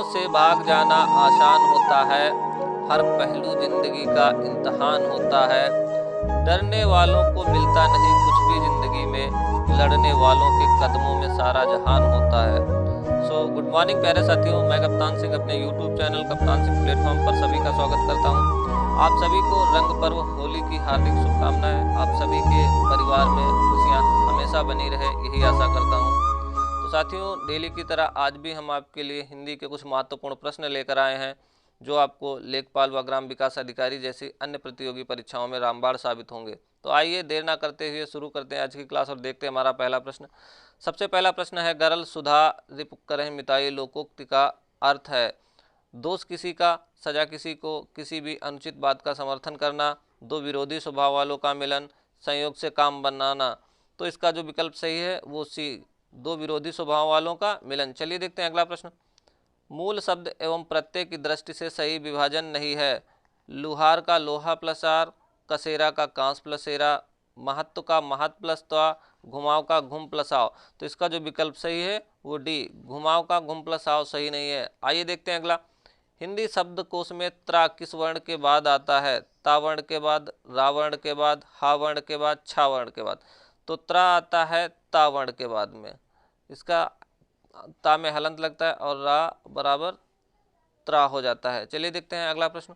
सपनों से भाग जाना आसान होता है, हर पहलू जिंदगी का इम्तिहान होता है। डरने वालों को मिलता नहीं कुछ भी जिंदगी में, लड़ने वालों के कदमों में सारा जहान होता है। गुड मॉर्निंग प्यारे साथियों, मैं कप्तान सिंह अपने YouTube channel Kaptan Singh platform पर सभी का स्वागत करता हूं। आप सभी को रंग पर्व होली की हार्दिक शुभकामनाएं। आप सभी के परिवार में खुशियां हमेशा बनी रहे, यही आशा करता हूं। तो साथियों, डेली की तरह आज भी हम आपके लिए हिंदी के कुछ महत्वपूर्ण प्रश्न लेकर आए हैं, जो आपको लेखपाल व ग्राम विकास अधिकारी जैसी अन्य प्रतियोगी परीक्षाओं में रामबाण साबित होंगे। तो आइए देर ना करते हुए शुरू करते हैं आज की क्लास और देखते हैं हमारा पहला प्रश्न। सबसे पहला प्रश्न है, गरल सुधा रिप करहि मिताई लोकोक्ति का अर्थ है दोष किसी का, सजा किसी को, किसी भी अनुचित बात का समर्थन करना, दो विरोधी स्वभाव वालों का मिलन, संयोग से काम बनाना। तो इसका जो विकल्प सही है वो सी, दो विरोधी स्वभाव वालों का मिलन। चलिए देखते हैं अगला प्रश्न। मूल शब्द एवं प्रत्यय की दृष्टि से सही विभाजन नहीं है। लुहार का लोहा प्लस आर, कसेरा का कांस प्लस एरा, महत्व का महत प्लस त्वा, घुमाव का घुम प्लस आओ। तो इसका जो विकल्प सही है वो डी, घुमाव का घुम प्लस आओ सही नहीं है। आइए देखते हैं अगला। हिंदी शब्दकोश में त्रा किस वर्ण के बाद आता है? ता वर्ण के बाद, रा वर्ण के बाद, हा वर्ण के बाद, छा वर्ण के बाद। तो त्रा आता है ता वर्ण के बाद में, इसका ता में हलंत लगता है और रा बराबर त्रा हो जाता है। चलिए देखते हैं अगला प्रश्न।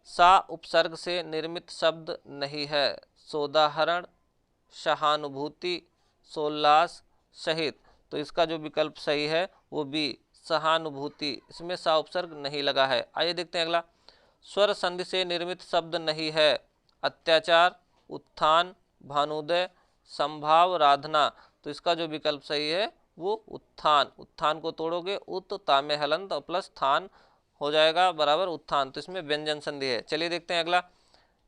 सा उपसर्ग से निर्मित शब्द नहीं है। सोदाहरण, सहानुभूति, सोल्लास, शहीद। तो इसका जो विकल्प सही है वो बी, सहानुभूति, इसमें सा उपसर्ग नहीं लगा है। आइए देखते हैं अगला। स्वर संधि से निर्मित शब्द नहीं है। अत्याचार, उत्थान, भानुदय, संभाव, राधना। तो इसका जो विकल्प सही है वो उत्थान, उत्थान को तोड़ोगे उत ता में हलंत और प्लस थान हो जाएगा बराबर उत्थान, तो इसमें व्यंजन संधि है। चलिए देखते हैं अगला।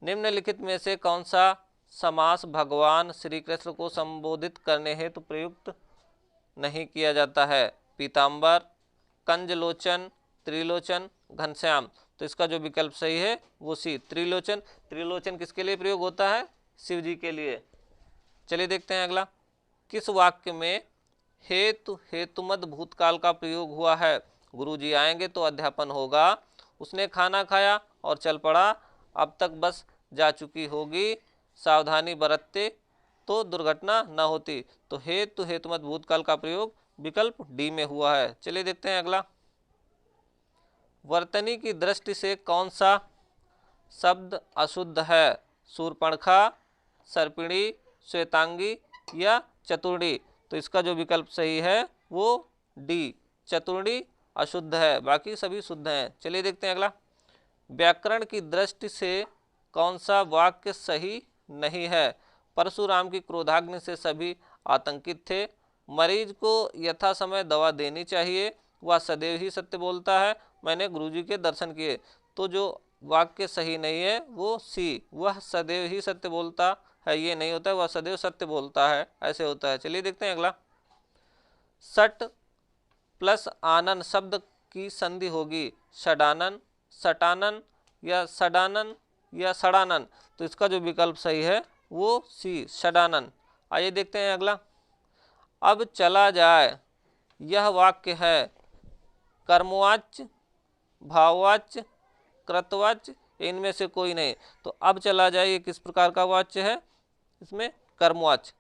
निम्नलिखित में से कौन सा समास भगवान श्री कृष्ण को संबोधित करने हेतु प्रयुक्त नहीं किया जाता है? पीताम्बर, कंजलोचन, त्रिलोचन, घनश्याम। तो इसका जो विकल्प सही है वो सी, त्रिलोचन। त्रिलोचन किसके लिए प्रयोग होता है? शिव जी के लिए। चलिए देखते हैं अगला। किस वाक्य में हेतु हेतुमद भूतकाल का प्रयोग हुआ है? गुरुजी आएंगे तो अध्यापन होगा, उसने खाना खाया और चल पड़ा, अब तक बस जा चुकी होगी, सावधानी बरतते तो दुर्घटना न होती। तो हेतु हेतुमद भूतकाल का प्रयोग विकल्प डी में हुआ है। चलिए देखते हैं अगला। वर्तनी की दृष्टि से कौन सा शब्द अशुद्ध है? शूर्पणखा, सर्पिणी, श्वेतांगी या चतुर्णी। तो इसका जो विकल्प सही है वो डी, चतुर्णी अशुद्ध है, बाकी सभी शुद्ध हैं। चलिए देखते हैं अगला। व्याकरण की दृष्टि से कौन सा वाक्य सही नहीं है? परशुराम की क्रोधाग्नि से सभी आतंकित थे, मरीज को यथा समय दवा देनी चाहिए, वह सदैव ही सत्य बोलता है, मैंने गुरुजी के दर्शन किए। तो जो वाक्य सही नहीं है वो सी, वह सदैव ही सत्य बोलता है, ये नहीं होता है वह सदैव सत्य बोलता है, ऐसे होता है। चलिए देखते हैं अगला। सट प्लस आनन शब्द की संधि होगी षडानन, सटानन या सडानन या सड़ानन। तो इसका जो विकल्प सही है वो सी, षडानन। आइए देखते हैं अगला। अब चला जाए, यह वाक्य है कर्मवाच्य, भाववाच्य, कृतवाच्य, इनमें से कोई नहीं। तो अब चला जाए ये किस प्रकार का वाच्य है? इसमें कर्मवाच्य।